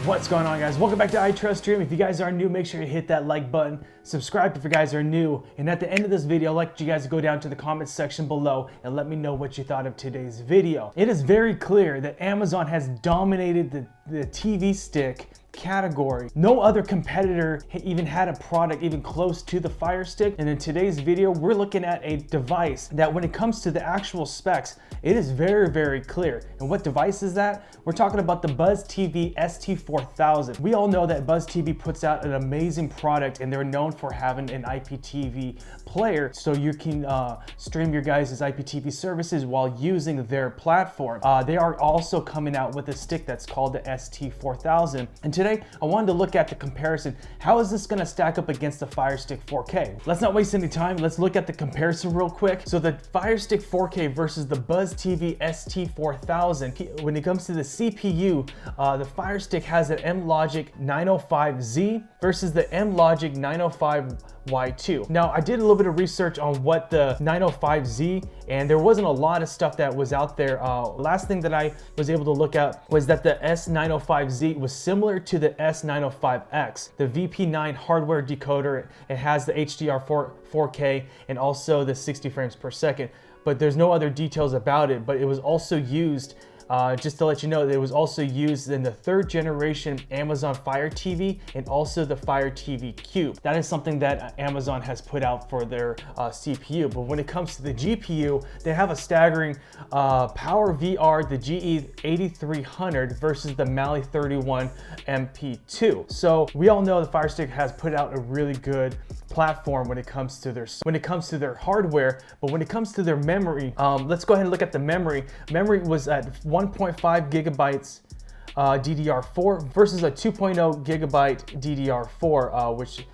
What's going on, guys? Welcome back to iTrustStream. If you guys are new, make sure you hit that like button, subscribe if you guys are new, and at the end of this video, I'd like you guys to go down to the comments section below and let me know what you thought of today's video. It is very clear that Amazon has dominated the TV stick category. No other competitor even had a product even close to the Firestick, and in today's video we're looking at a device that when it comes to the actual specs, it is very clear. And what device is that? We're talking about the Buzz TV ST4000. We all know that Buzz TV puts out an amazing product, and they're known for having an IPTV player so you can stream your guys' IPTV services while using their platform. They are also coming out with a stick that's called the ST4000, and today I wanted to look at the comparison. How is this going to stack up against the Firestick 4K? Let's not waste any time. Let's look at the comparison real quick. So the Firestick 4K versus the Buzz TV ST4000. When it comes to the CPU, the Firestick has an M-Logic 905Z versus the M-Logic 905Y2. Now, I did a little bit of research on what the 905Z, and there wasn't a lot of stuff that was out there. Last thing that I was able to look at was that the S905Z was similar to the S905X, the VP9 hardware decoder. It has the HDR 4K and also the 60 frames per second, but there's no other details about it. But it was also used, just to let you know, it was also used in the 3rd generation Amazon Fire TV and also the Fire TV Cube. That is something that Amazon has put out for their CPU. But when it comes to the GPU, they have a staggering Power VR, the GE8300 versus the Mali 31 MP2. So we all know the Firestick has put out a really good platform when it comes to their hardware, but when it comes to their memory, let's go ahead and look at the memory. Memory was at 1.5 gigabytes DDR4 versus a 2.0 gigabyte DDR4, which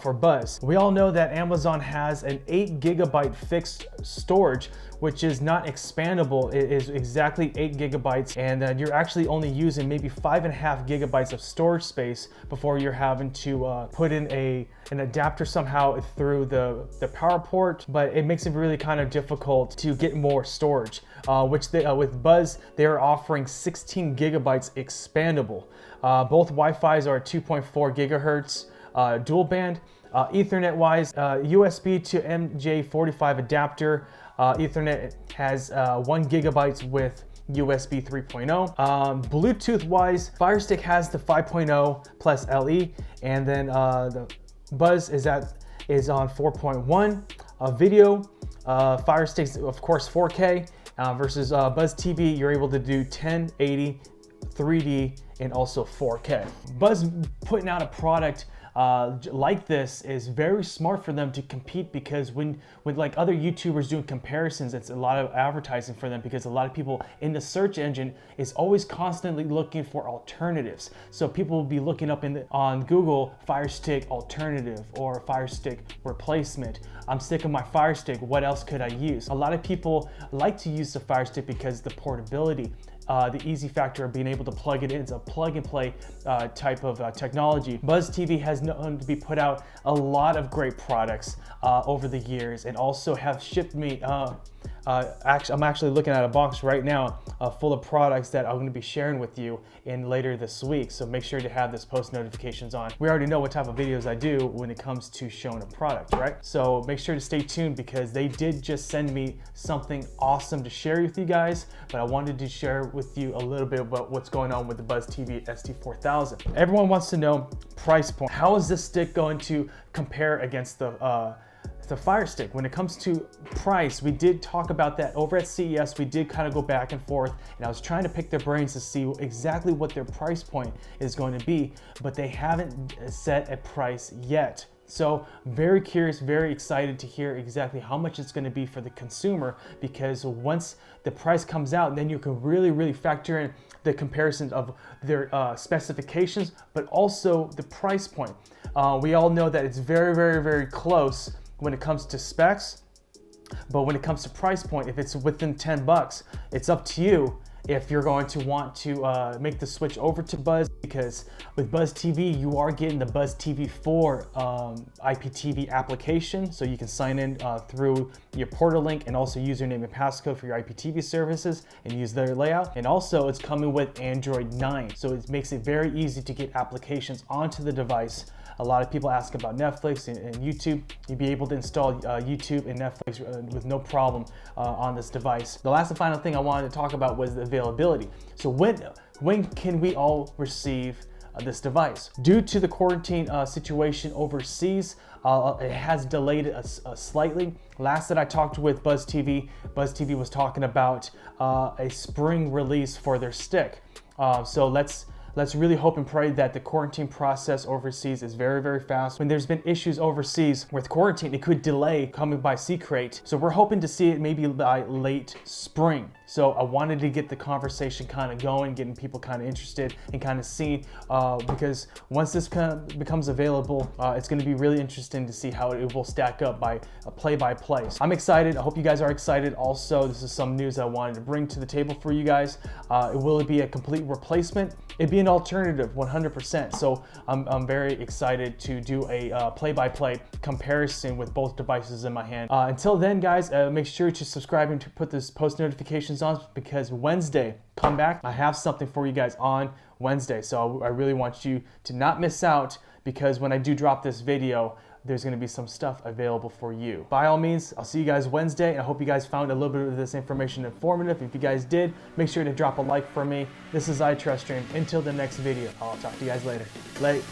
for Buzz. We all know that Amazon has an 8 gigabyte fixed storage, which is not expandable. It is exactly 8 gigabytes, and you're actually only using maybe 5.5 gigabytes of storage space before you're having to put in an adapter somehow through the power port. But it makes it really kind of difficult to get more storage, which with Buzz, they are offering 16 gigabytes expandable. Both Wi-Fi's are at 2.4 gigahertz. Dual band, Ethernet wise, USB to MJ45 adapter. Ethernet has 1 gigabyte with USB 3.0. Bluetooth wise, Firestick has the 5.0 plus LE, and then the Buzz is on 4.1. Video, Firestick's of course 4K versus Buzz TV, you're able to do 1080, 3D, and also 4K. Buzz putting out a product like this is very smart for them to compete, because when like other YouTubers doing comparisons, it's a lot of advertising for them, because a lot of people in the search engine is always constantly looking for alternatives. So people will be looking up on Google Firestick alternative or Firestick replacement. I'm sick of my Firestick, what else could I use? A lot of people like to use the Firestick because the portability, the easy factor of being able to plug it in. It's a plug and play type of technology. Buzz TV has known to be put out a lot of great products over the years, and also have shipped me I'm actually looking at a box right now full of products that I'm going to be sharing with you in later this week, so make sure to have this post notifications on. We already know what type of videos I do when it comes to showing a product, right? So make sure to stay tuned, because they did just send me something awesome to share with you guys, but I wanted to share with you a little bit about what's going on with the Buzz TV ST4000. Everyone wants to know price point. How is this stick going to compare against the Firestick? When it comes to price, we did talk about that over at CES. We did kind of go back and forth, and I was trying to pick their brains to see exactly what their price point is going to be, but they haven't set a price yet. So very curious, very excited to hear exactly how much it's going to be for the consumer, because once the price comes out, then you can really factor in the comparisons of their specifications, but also the price point. We all know that it's very close when it comes to specs, but when it comes to price point, if it's within 10 bucks, it's up to you if you're going to want to make the switch over to Buzz, because with Buzz TV, you are getting the Buzz TV 4 IPTV application, so you can sign in through your portal link and also username and passcode for your IPTV services and use their layout. And also it's coming with Android 9, so it makes it very easy to get applications onto the device. A lot of people ask about Netflix and YouTube. You'll be able to install YouTube and Netflix with no problem on this device. The last and final thing I wanted to talk about was the availability. So when can we all receive this device? Due to the quarantine situation overseas, it has delayed us slightly. Last that I talked with Buzz TV was talking about a spring release for their stick. So let's really hope and pray that the quarantine process overseas is very, very fast. When there's been issues overseas with quarantine, it could delay coming by Crate. So we're hoping to see it maybe by late spring. So I wanted to get the conversation kind of going, getting people kind of interested and kind of seeing, because once this becomes available, it's going to be really interesting to see how it will stack up by play by play. So I'm excited. I hope you guys are excited. Also, this is some news I wanted to bring to the table for you guys. Will it be a complete replacement? It'd be an alternative 100%. So I'm very excited to do a play-by-play comparison with both devices in my hand. Until then, guys, make sure to subscribe and to put this post notifications on, because Wednesday, come back, I have something for you guys on Wednesday. So I really want you to not miss out, because when I do drop this video, there's going to be some stuff available for you. By all means, I'll see you guys Wednesday, and I hope you guys found a little bit of this information informative. If you guys did, make sure to drop a like for me. This is iTrustStream. Until the next video, I'll talk to you guys later. Late.